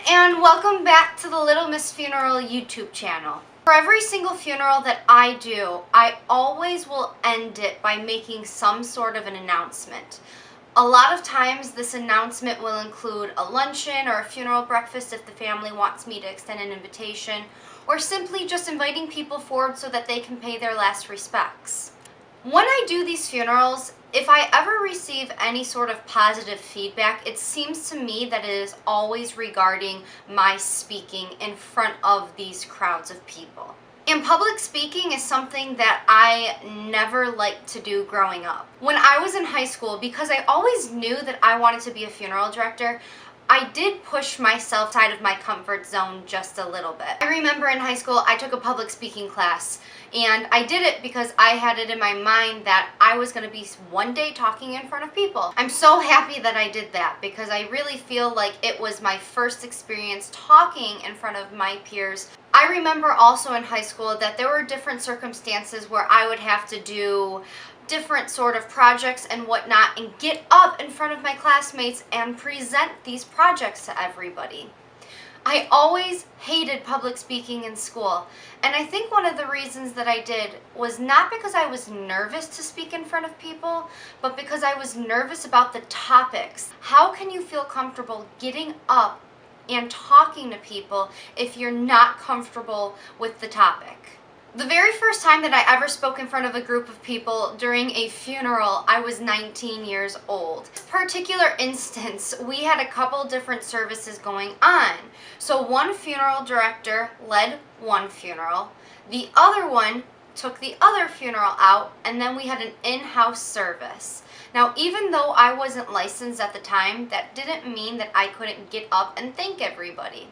and welcome back to the Little Miss Funeral YouTube channel. For every single funeral that I do, I always will end it by making some sort of an announcement. A lot of times this announcement will include a luncheon or a funeral breakfast if the family wants me to extend an invitation, or simply just inviting people forward so that they can pay their last respects. When I do these funerals, if I ever receive any sort of positive feedback, it seems to me that it is always regarding my speaking in front of these crowds of people. And public speaking is something that I never liked to do growing up. When I was in high school, because I always knew that I wanted to be a funeral director, I did push myself out of my comfort zone just a little bit. I remember in high school I took a public speaking class, and I did it because I had it in my mind that I was going to be one day talking in front of people. I'm so happy that I did that because I really feel like it was my first experience talking in front of my peers. I remember also in high school that there were different circumstances where I would have to do different sort of projects and whatnot and get up in front of my classmates and present these projects to everybody. I always hated public speaking in school, and I think one of the reasons that I did was not because I was nervous to speak in front of people, but because I was nervous about the topics. How can you feel comfortable getting up and talking to people if you're not comfortable with the topic? The very first time that I ever spoke in front of a group of people during a funeral, I was 19 years old. This particular instance, we had a couple different services going on. So one funeral director led one funeral, the other one took the other funeral out, and then we had an in-house service. Now, even though I wasn't licensed at the time, that didn't mean that I couldn't get up and thank everybody.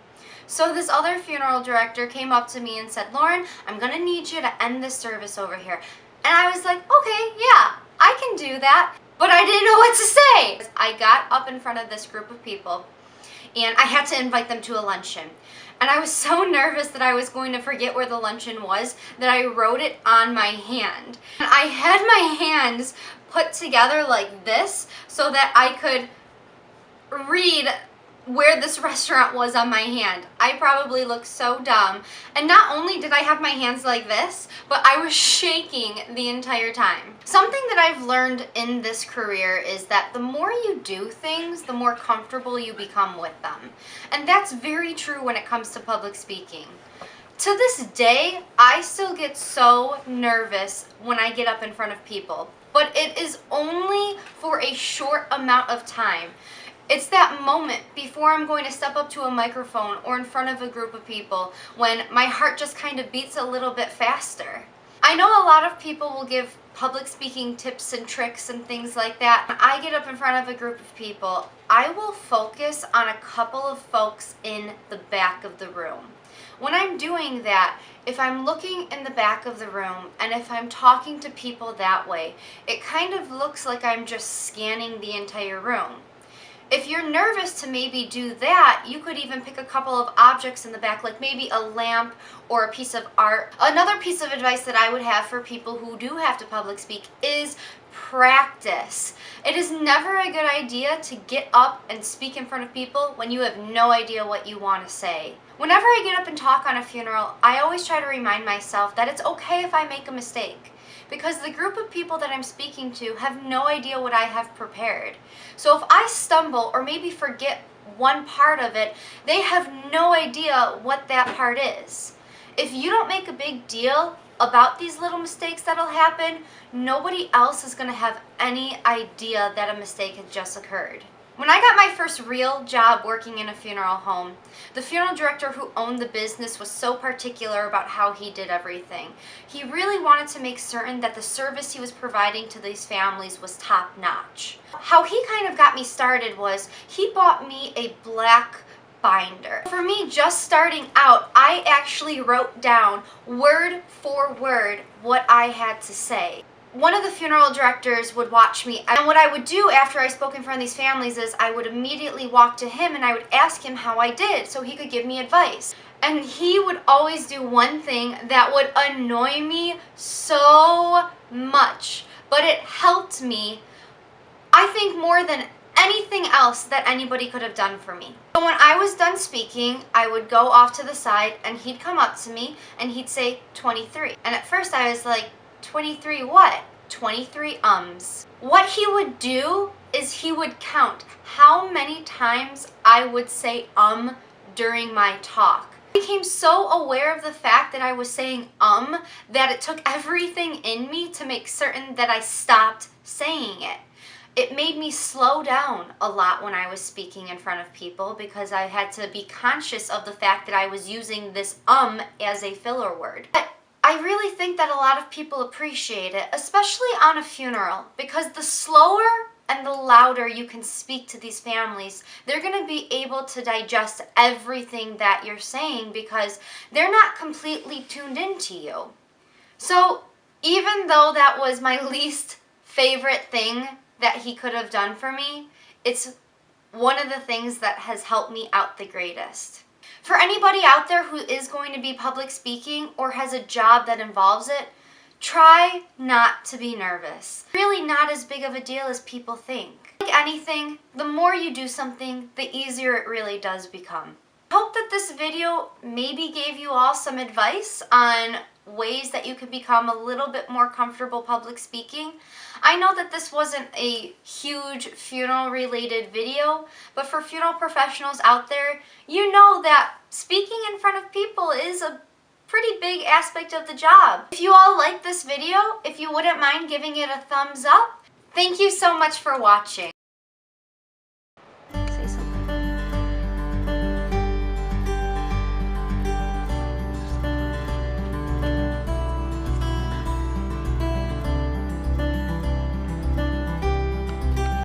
So this other funeral director came up to me and said, "Lauren, I'm going to need you to end this service over here." And I was like, okay, yeah, I can do that. But I didn't know what to say. I got up in front of this group of people and I had to invite them to a luncheon. And I was so nervous that I was going to forget where the luncheon was that I wrote it on my hand. And I had my hands put together like this so that I could read where this restaurant was on my hand. I probably looked so dumb. And not only did I have my hands like this, but I was shaking the entire time. Something that I've learned in this career is that the more you do things, the more comfortable you become with them. And that's very true when it comes to public speaking. To this day, I still get so nervous when I get up in front of people, but it is only for a short amount of time. It's that moment before I'm going to step up to a microphone or in front of a group of people when my heart just kind of beats a little bit faster. I know a lot of people will give public speaking tips and tricks and things like that. When I get up in front of a group of people, I will focus on a couple of folks in the back of the room. When I'm doing that, if I'm looking in the back of the room and if I'm talking to people that way, it kind of looks like I'm just scanning the entire room. If you're nervous to maybe do that, you could even pick a couple of objects in the back, like maybe a lamp or a piece of art. Another piece of advice that I would have for people who do have to public speak is practice. It is never a good idea to get up and speak in front of people when you have no idea what you want to say. Whenever I get up and talk on a funeral, I always try to remind myself that it's okay if I make a mistake, because the group of people that I'm speaking to have no idea what I have prepared. So if I stumble or maybe forget one part of it, they have no idea what that part is. If you don't make a big deal about these little mistakes that'll happen, nobody else is going to have any idea that a mistake had just occurred. When I got my first real job working in a funeral home, the funeral director who owned the business was so particular about how he did everything. He really wanted to make certain that the service he was providing to these families was top-notch. How he kind of got me started was he bought me a black binder. For me, just starting out, I actually wrote down word for word what I had to say. One of the funeral directors would watch me, and what I would do after I spoke in front of these families is I would immediately walk to him and I would ask him how I did so he could give me advice. And he would always do one thing that would annoy me so much, but it helped me, I think, more than anything else that anybody could have done for me. So when I was done speaking, I would go off to the side and he'd come up to me and he'd say 23. And at first I was like, 23 what? 23 ums. What he would do is he would count how many times I would say during my talk. I became so aware of the fact that I was saying that it took everything in me to make certain that I stopped saying it. It made me slow down a lot when I was speaking in front of people because I had to be conscious of the fact that I was using this as a filler word. But I really think that a lot of people appreciate it, especially on a funeral, because the slower and the louder you can speak to these families, they're going to be able to digest everything that you're saying because they're not completely tuned into you. So even though that was my least favorite thing that he could have done for me, it's one of the things that has helped me out the greatest. For anybody out there who is going to be public speaking or has a job that involves it, try not to be nervous. Really not as big of a deal as people think. Like anything, the more you do something, the easier it really does become. I hope that this video maybe gave you all some advice on ways that you can become a little bit more comfortable public speaking. I know that this wasn't a huge funeral related video, but for funeral professionals out there, you know that speaking in front of people is a pretty big aspect of the job. If you all like this video, if you wouldn't mind giving it a thumbs up, thank you so much for watching.